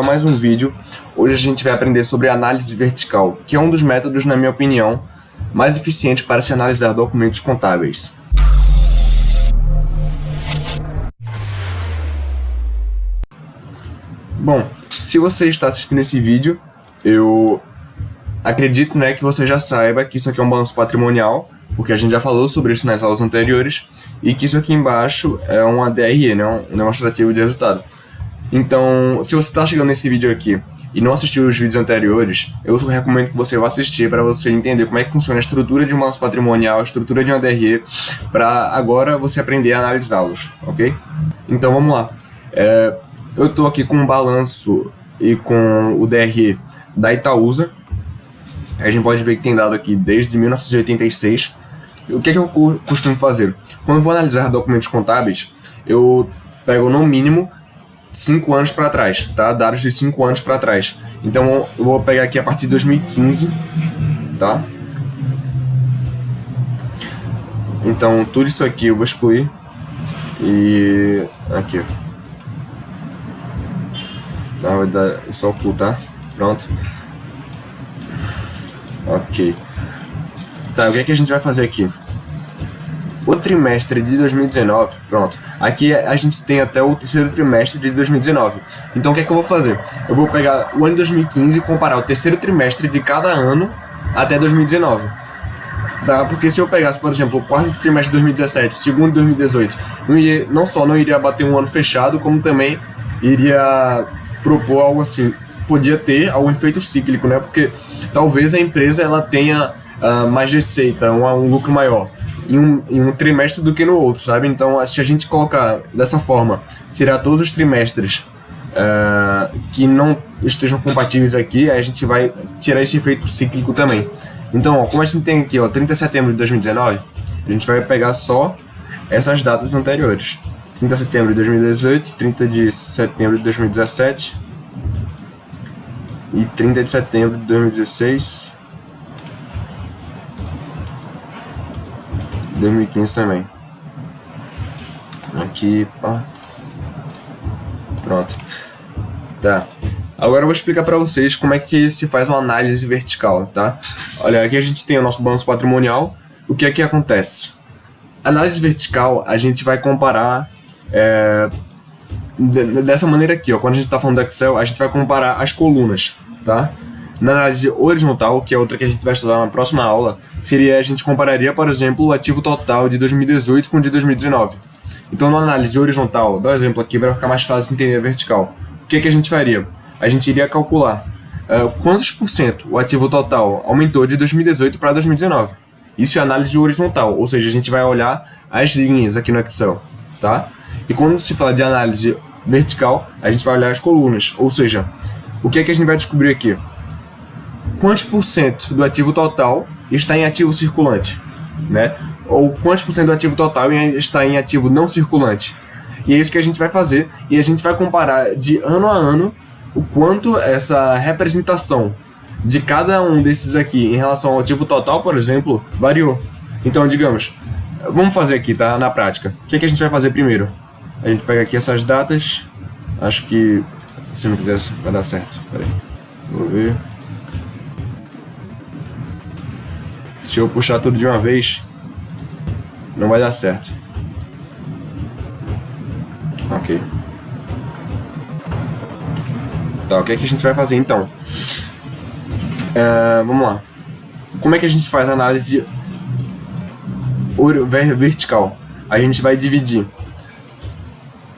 Mais um vídeo. Hoje a gente vai aprender sobre análise vertical, que é um dos métodos, na minha opinião, mais eficientes para se analisar documentos contábeis. Bom, se você está assistindo esse vídeo, eu acredito, que você já saiba que isso aqui é um balanço patrimonial, porque a gente já falou sobre isso nas aulas anteriores, e que isso aqui embaixo é uma DRE, um demonstrativo de resultado. Então, se você está chegando nesse vídeo aqui e não assistiu os vídeos anteriores, eu recomendo que você vá assistir para você entender como é que funciona a estrutura de um balanço patrimonial, a estrutura de uma DRE, para agora você aprender a analisá-los, ok? Então vamos lá. Eu estou aqui com um balanço e com o DRE da Itaúsa. A gente pode ver que tem dado aqui desde 1986. O que eu costumo fazer? Quando eu vou analisar documentos contábeis, eu pego no mínimo 5 anos para trás, tá? Dados de 5 anos para trás. Então eu vou pegar aqui a partir de 2015, tá? Então tudo isso aqui eu vou excluir. E aqui. Não, vai dar só ocultar. Pronto. Ok. Tá, o que é que a gente vai fazer aqui? O trimestre de 2019, pronto. Aqui a gente tem até o terceiro trimestre de 2019. Então o que é que eu vou fazer? Eu vou pegar o ano de 2015 e comparar o terceiro trimestre de cada ano até 2019. Tá? Porque se eu pegasse, por exemplo, o quarto trimestre de 2017, o segundo de 2018, não só não iria bater um ano fechado, como também iria propor algo assim. Podia ter algum efeito cíclico, Porque talvez a empresa ela tenha mais receita, um lucro maior em um trimestre do que no outro, sabe? Então, se a gente colocar dessa forma, tirar todos os trimestres que não estejam compatíveis aqui, aí a gente vai tirar esse efeito cíclico também. Então, como a gente tem aqui, 30 de setembro de 2019, a gente vai pegar só essas datas anteriores. 30 de setembro de 2018, 30 de setembro de 2017 e 30 de setembro de 2016. 2015 também. Aqui, pá. Pronto. Tá. Agora eu vou explicar para vocês como é que se faz uma análise vertical, tá? Olha, aqui a gente tem o nosso balanço patrimonial. O que é que acontece? Análise vertical, a gente vai comparar dessa maneira aqui, Quando a gente está falando do Excel, a gente vai comparar as colunas, tá? Na análise horizontal, que é outra que a gente vai estudar na próxima aula, a gente compararia, por exemplo, o ativo total de 2018 com o de 2019. Então, na análise horizontal, dá um exemplo aqui para ficar mais fácil de entender a vertical. O que a gente faria? A gente iria calcular quantos por cento o ativo total aumentou de 2018 para 2019. Isso é análise horizontal, ou seja, a gente vai olhar as linhas aqui no Excel, tá? E quando se fala de análise vertical, a gente vai olhar as colunas, ou seja, o que a gente vai descobrir aqui? Quantos por cento do ativo total está em ativo circulante, Ou quantos por cento do ativo total está em ativo não circulante. E é isso que a gente vai fazer, e a gente vai comparar de ano a ano o quanto essa representação de cada um desses aqui em relação ao ativo total, por exemplo, variou. Então, digamos, vamos fazer aqui, tá? Na prática. O que a gente vai fazer primeiro? A gente pega aqui essas datas, acho que se não fizer vai dar certo. Peraí, vou ver. Se eu puxar tudo de uma vez, não vai dar certo. Ok. Tá, o que a gente vai fazer então? Vamos lá. Como é que a gente faz a análise vertical? A gente vai dividir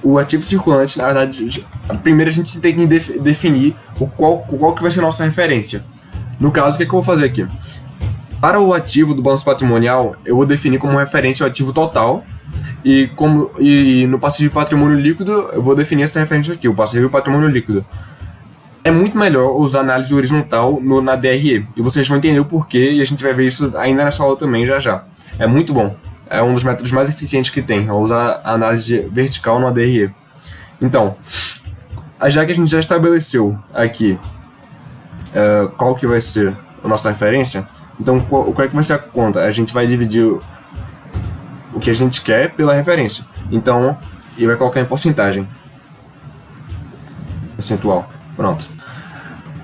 o ativo circulante. Na verdade, primeiro a gente tem que definir qual que vai ser a nossa referência. No caso, o que eu vou fazer aqui? Para o ativo do balanço patrimonial, eu vou definir como referência o ativo total e no passivo e patrimônio líquido, eu vou definir essa referência aqui, o passivo e patrimônio líquido. É muito melhor usar análise horizontal na DRE, e vocês vão entender o porquê, e a gente vai ver isso ainda nessa aula também, já. É muito bom, é um dos métodos mais eficientes que tem, usar a análise vertical na DRE. Então, já que a gente já estabeleceu aqui qual que vai ser a nossa referência, então qual é que vai ser a conta? A gente vai dividir o que a gente quer pela referência. Então, e vai colocar em porcentagem. Percentual. Pronto.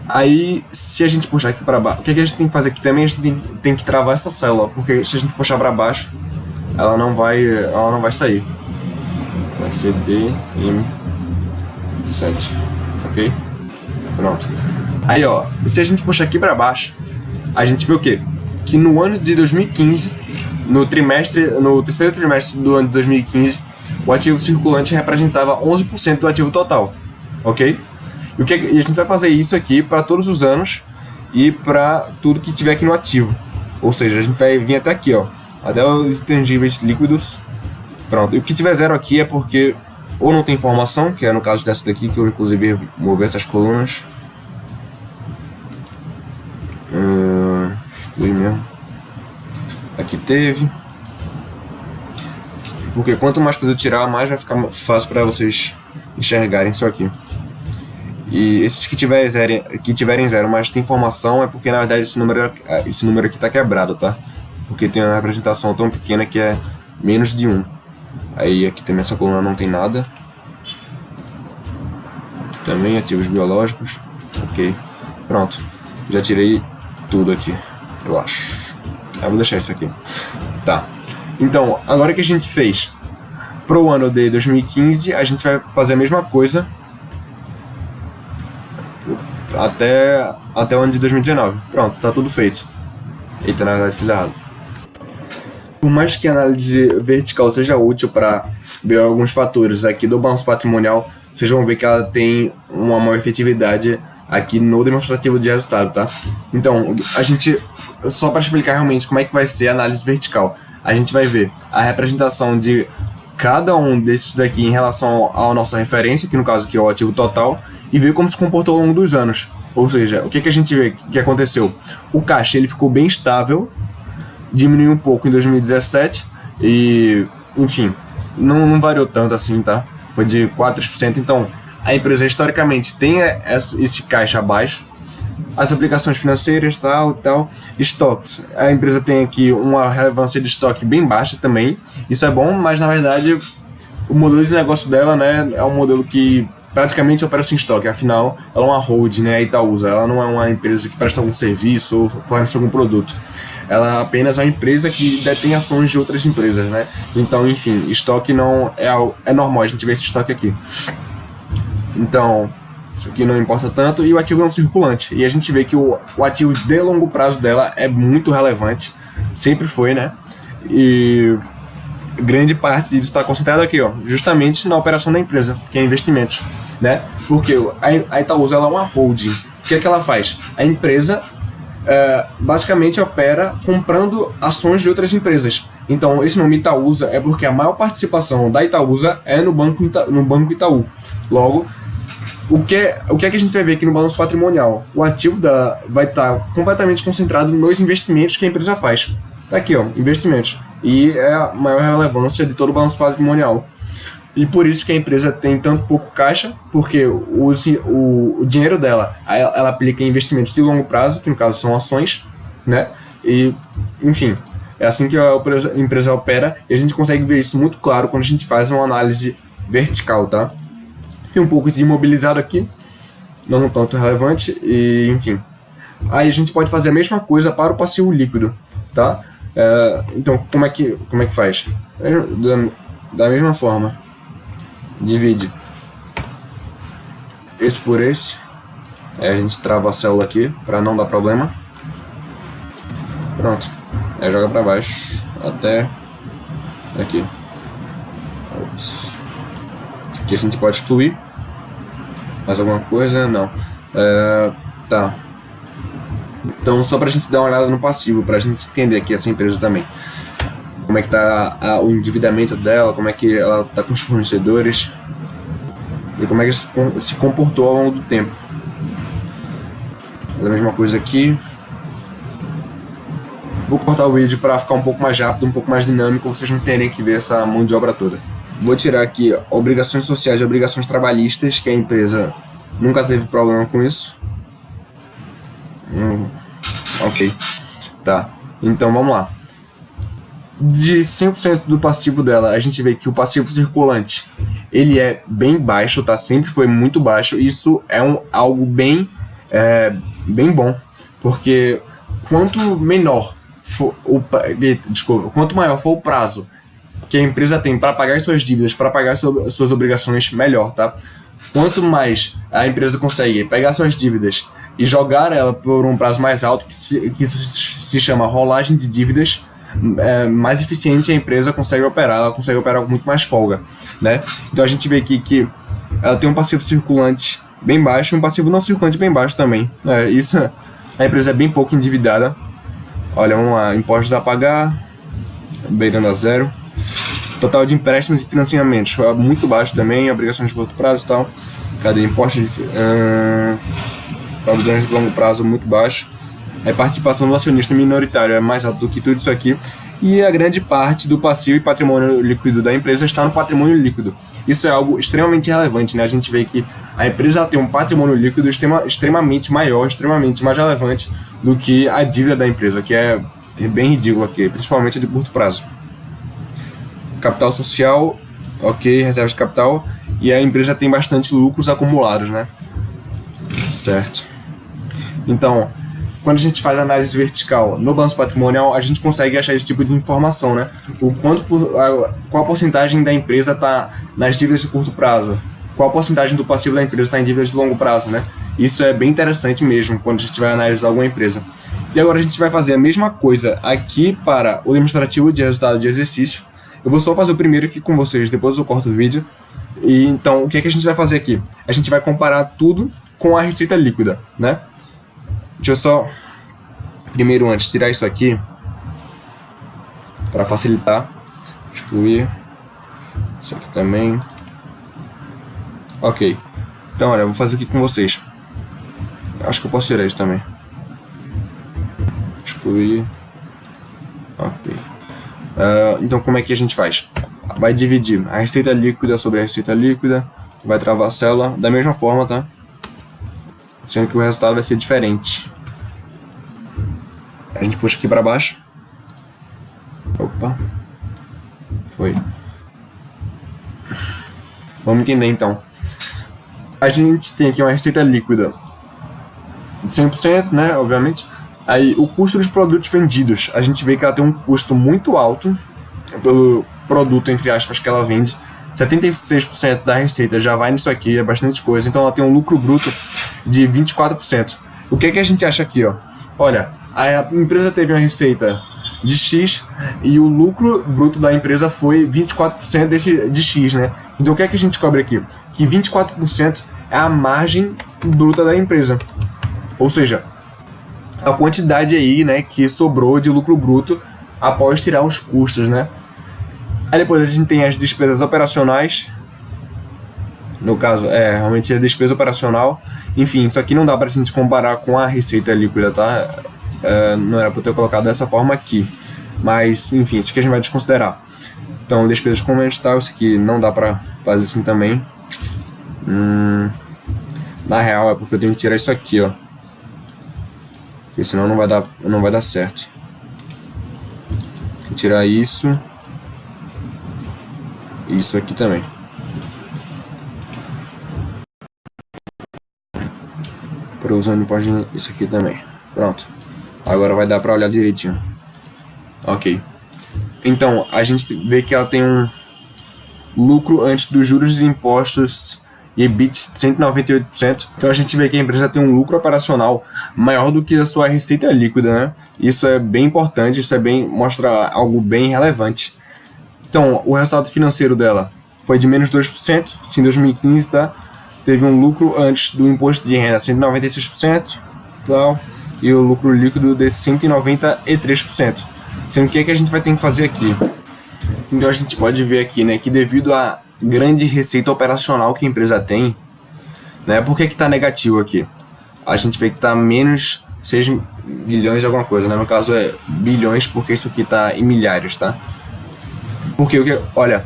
Aí, se a gente puxar aqui para baixo, o que a gente tem que fazer aqui também? A gente tem que travar essa célula, porque se a gente puxar para baixo, ela não vai sair. Vai ser DM7, ok? Pronto. Aí, ó, se a gente puxar aqui para baixo, a gente vê o quê? Que no ano de 2015, no terceiro trimestre do ano de 2015, o ativo circulante representava 11% do ativo total, ok? E a gente vai fazer isso aqui para todos os anos e para tudo que tiver aqui no ativo. Ou seja, a gente vai vir até aqui, ó, até os intangíveis líquidos. Pronto. E o que tiver zero aqui é porque ou não tem informação, que é no caso dessa daqui, que eu inclusive mover essas colunas. Excluir mesmo. Aqui teve. Porque quanto mais coisa eu tirar, mais vai ficar fácil para vocês enxergarem isso aqui. E esses que tiverem zero, mas tem informação, é porque na verdade esse número aqui está quebrado, tá? Porque tem uma representação tão pequena que é menos de 1. Aí aqui também essa coluna não tem nada. Aqui também ativos biológicos. Ok. Pronto. Já tirei tudo aqui, eu acho. Vou deixar isso aqui. Tá. Então, agora que a gente fez pro ano de 2015, a gente vai fazer a mesma coisa até o ano de 2019. Pronto, tá tudo feito. Eita, na verdade fiz errado. Por mais que a análise vertical seja útil para ver alguns fatores aqui do balanço patrimonial, vocês vão ver que ela tem uma maior efetividade aqui no demonstrativo de resultado, tá? Então, a gente, só para explicar realmente como é que vai ser a análise vertical, a gente vai ver a representação de cada um desses daqui em relação à nossa referência, que no caso aqui é o ativo total, e ver como se comportou ao longo dos anos. Ou seja, o que a gente vê que aconteceu? O caixa ele ficou bem estável, diminuiu um pouco em 2017 e, enfim, não variou tanto assim, tá? Foi de 4%, então a empresa historicamente tem esse caixa abaixo. As aplicações financeiras, tal, estoques. A empresa tem aqui uma relevância de estoque bem baixa também. Isso é bom, mas na verdade o modelo de negócio dela, né, é um modelo que praticamente opera sem estoque. Afinal, ela é uma holding, né, a Itaúsa. Ela não é uma empresa que presta algum serviço ou fornece algum produto. Ela apenas é uma empresa que detém ações de outras empresas, né? Então, enfim, estoque não é normal a gente ver esse estoque aqui. Então, isso aqui não importa tanto, e o ativo é um circulante. E a gente vê que o ativo de longo prazo dela é muito relevante, sempre foi, né? E grande parte disso está concentrado aqui, ó, justamente na operação da empresa, que é investimentos, né? Porque a Itaúsa ela é uma holding. O que é que ela faz? A empresa basicamente opera comprando ações de outras empresas. Então, esse nome Itaúsa é porque a maior participação da Itaúsa é no Banco Itaú. Logo, o que é que a gente vai ver aqui no balanço patrimonial? O ativo vai estar completamente concentrado nos investimentos que a empresa faz. Tá aqui, ó, investimentos. E é a maior relevância de todo o balanço patrimonial. E por isso que a empresa tem tanto pouco caixa, porque o dinheiro dela, ela aplica em investimentos de longo prazo, que no caso são ações, né? E, enfim, é assim que a empresa opera, e a gente consegue ver isso muito claro quando a gente faz uma análise vertical, tá? Tem um pouco de imobilizado aqui, não tanto relevante, e enfim. Aí a gente pode fazer a mesma coisa para o passivo líquido, tá? Então, como é que faz? Da mesma forma, divide esse por esse, aí a gente trava a célula aqui para não dar problema. Pronto, aí joga para baixo até aqui. Ops. Aqui a gente pode excluir. Mais alguma coisa? Não. Tá. Então, só pra gente dar uma olhada no passivo, pra gente entender aqui essa empresa também. Como é que tá o endividamento dela, como é que ela tá com os fornecedores e como é que se comportou ao longo do tempo. A mesma coisa aqui. Vou cortar o vídeo para ficar um pouco mais rápido, um pouco mais dinâmico, vocês não terem que ver essa mão de obra toda. Vou tirar aqui obrigações sociais e obrigações trabalhistas, que a empresa nunca teve problema com isso. Ok. Tá. Então vamos lá. de 100% do passivo dela, a gente vê que o passivo circulante, ele é bem baixo, tá? Sempre foi muito baixo. Isso é algo bem bom, porque quanto quanto maior for o prazo que a empresa tem para pagar suas dívidas, para pagar suas obrigações, melhor, tá? Quanto mais a empresa consegue pegar suas dívidas e jogar ela por um prazo mais alto, que isso se chama rolagem de dívidas, mais eficiente a empresa consegue operar, ela consegue operar com muito mais folga, né? Então a gente vê aqui que ela tem um passivo circulante bem baixo, um passivo não circulante bem baixo também. Isso, a empresa é bem pouco endividada. Olha, vamos lá, impostos a pagar, beirando a zero. Total de empréstimos e financiamentos muito baixo também, obrigações de curto prazo e tal. Cadê? Impostos de provisões de longo prazo muito baixo. A participação do acionista minoritário é mais alta do que tudo isso aqui. E a grande parte do passivo e patrimônio líquido da empresa está no patrimônio líquido. Isso é algo extremamente relevante, né? A gente vê que a empresa tem um patrimônio líquido extremamente maior, extremamente mais relevante do que a dívida da empresa, que é bem ridículo aqui, principalmente de curto prazo. Capital social, ok, reserva de capital, e a empresa tem bastante lucros acumulados, né? Certo. Então, quando a gente faz análise vertical no balanço patrimonial, a gente consegue achar esse tipo de informação, né? Qual a porcentagem da empresa está nas dívidas de curto prazo, qual a porcentagem do passivo da empresa está em dívidas de longo prazo, né? Isso é bem interessante mesmo quando a gente vai analisar alguma empresa. E agora a gente vai fazer a mesma coisa aqui para o demonstrativo de resultado de exercício. Eu vou só fazer o primeiro aqui com vocês, depois eu corto o vídeo. E então, o que é que a gente vai fazer aqui? A gente vai comparar tudo com a receita líquida, né? Deixa eu só, primeiro, antes, tirar isso aqui, para facilitar. Excluir. Isso aqui também. Ok. Então, olha, eu vou fazer aqui com vocês. Acho que eu posso tirar isso também. Excluir. Ok. Então, como é que a gente faz? Vai dividir a receita líquida sobre a receita líquida. Vai travar a célula da mesma forma, tá? Sendo que o resultado vai ser diferente. A gente puxa aqui para baixo. Opa. Foi. Vamos entender então. A gente tem aqui uma receita líquida de 100%, né? Obviamente. Aí o custo dos produtos vendidos. A gente vê que ela tem um custo muito alto pelo produto, entre aspas, que ela vende. 76% da receita já vai nisso aqui, é bastante coisa. Então ela tem um lucro bruto de 24%. O que é que a gente acha aqui, ó? Olha, a empresa teve uma receita de X e o lucro bruto da empresa foi 24% de X, né? Então o que é que a gente cobre aqui? Que 24% é a margem bruta da empresa. Ou seja, a quantidade aí, né, que sobrou de lucro bruto após tirar os custos, né? Aí depois a gente tem as despesas operacionais. No caso, realmente é despesa operacional. Enfim, isso aqui não dá pra gente comparar com a receita líquida, tá? Não era pra eu ter colocado dessa forma aqui. Mas, enfim, isso aqui a gente vai desconsiderar. Então, despesas comuns, tal, isso aqui não dá pra fazer assim também. Na real, é porque eu tenho que tirar isso aqui, ó. Porque senão não vai dar certo. Vou tirar isso. Isso aqui também. Para usando imposto, isso aqui também. Pronto. Agora vai dar para olhar direitinho. Ok. Então, a gente vê que ela tem um lucro antes dos juros e impostos e EBIT de 198%. Então a gente vê que a empresa tem um lucro operacional maior do que a sua receita líquida, né? Isso é bem importante, mostra algo bem relevante. Então, o resultado financeiro dela foi de menos 2%, isso em 2015, tá? Teve um lucro antes do imposto de renda 196%, tal, e o lucro líquido de 193%. Sendo que o que a gente vai ter que fazer aqui? Então a gente pode ver aqui, né, que devido à grande receita operacional que a empresa tem, né, por que está negativo aqui? A gente vê que está menos 6 bilhões de alguma coisa, né? No caso é bilhões, porque isso aqui está em milhares, tá? Porque, olha,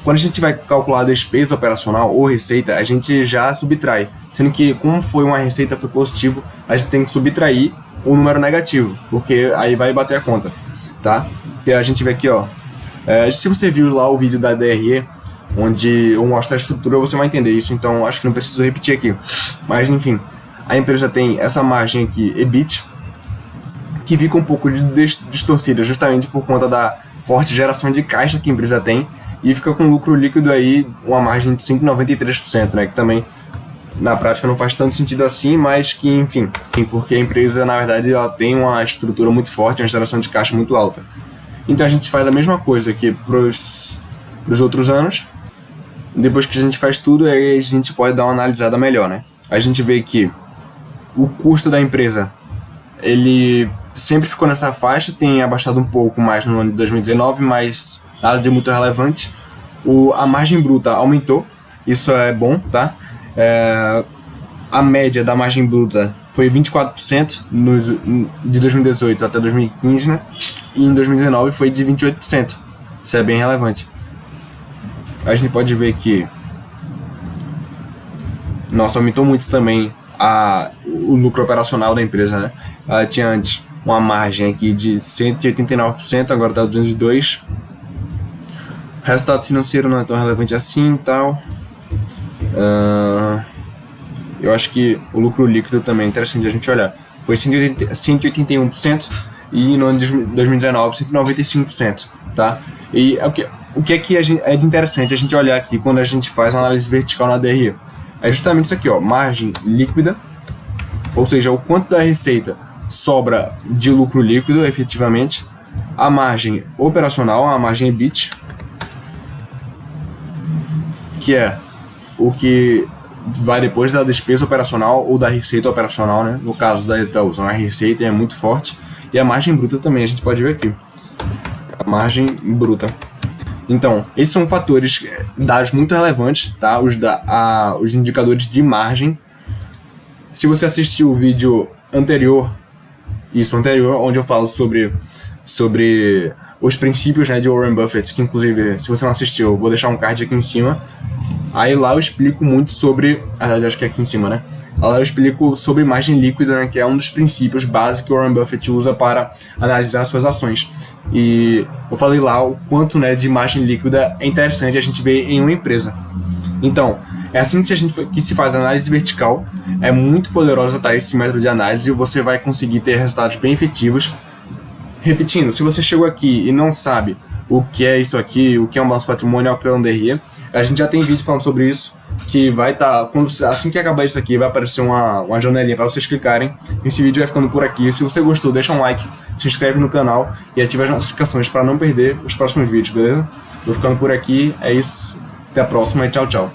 quando a gente vai calcular a despesa operacional ou receita, a gente já subtrai. Sendo que, como foi uma receita, foi positivo, a gente tem que subtrair o número negativo, porque aí vai bater a conta, tá? que a gente vê aqui, ó. Se você viu lá o vídeo da DRE, onde eu mostro a estrutura, você vai entender isso, então acho que não preciso repetir aqui. Mas enfim, a empresa tem essa margem aqui, EBIT, que fica um pouco distorcida justamente por conta da forte geração de caixa que a empresa tem, e fica com lucro líquido aí uma margem de 5,93%, né, que também na prática não faz tanto sentido assim, mas que enfim, porque a empresa na verdade ela tem uma estrutura muito forte, uma geração de caixa muito alta. Então a gente faz a mesma coisa aqui para os outros anos. Depois que a gente faz tudo, aí a gente pode dar uma analisada melhor, né? A gente vê que o custo da empresa, ele sempre ficou nessa faixa, tem abaixado um pouco mais no ano de 2019, mas nada de muito relevante. A margem bruta aumentou, isso é bom, tá? A média da margem bruta foi 24% de 2018 até 2015, né? E em 2019 foi de 28%. Isso é bem relevante. A gente pode ver que aumentou muito também o lucro operacional da empresa, né? Ela tinha antes uma margem aqui de 189%, agora está 202%. O resultado financeiro não é tão relevante assim e tal. Eu acho que o lucro líquido também é interessante a gente olhar. Foi 181% e no ano de 2019 195%, tá? E o que é que é de interessante a gente olhar aqui quando a gente faz a análise vertical na DRE? É justamente isso aqui, ó, margem líquida, ou seja, o quanto da receita sobra de lucro líquido efetivamente, a margem operacional, a margem EBIT, que é o que vai depois da despesa operacional ou da receita operacional, né? No caso da Itaúsa, a receita é muito forte, e a margem bruta também, a gente pode ver aqui, a margem bruta. Então, esses são fatores, dados muito relevantes, tá? Os indicadores de margem. Se você assistiu o vídeo anterior, onde eu falo sobre os princípios, né, de Warren Buffett, que inclusive, se você não assistiu, eu vou deixar um card aqui em cima. Aí lá eu explico muito sobre, acho que é aqui em cima, né? Lá eu explico sobre margem líquida, né, que é um dos princípios básicos que o Warren Buffett usa para analisar suas ações. E eu falei lá o quanto, né, de margem líquida é interessante a gente ver em uma empresa. Então, é assim que se faz a análise vertical. É muito poderosa, tá, esse método de análise, e você vai conseguir ter resultados bem efetivos. Repetindo, se você chegou aqui e não sabe o que é isso aqui, o que é um balanço patrimonial, o que é um DRE, a gente já tem vídeo falando sobre isso, que vai estar, assim que acabar isso aqui, vai aparecer uma janelinha para vocês clicarem. Esse vídeo vai ficando por aqui. Se você gostou, deixa um like, se inscreve no canal e ativa as notificações para não perder os próximos vídeos, beleza? Vou ficando por aqui, é isso, até a próxima e tchau, tchau.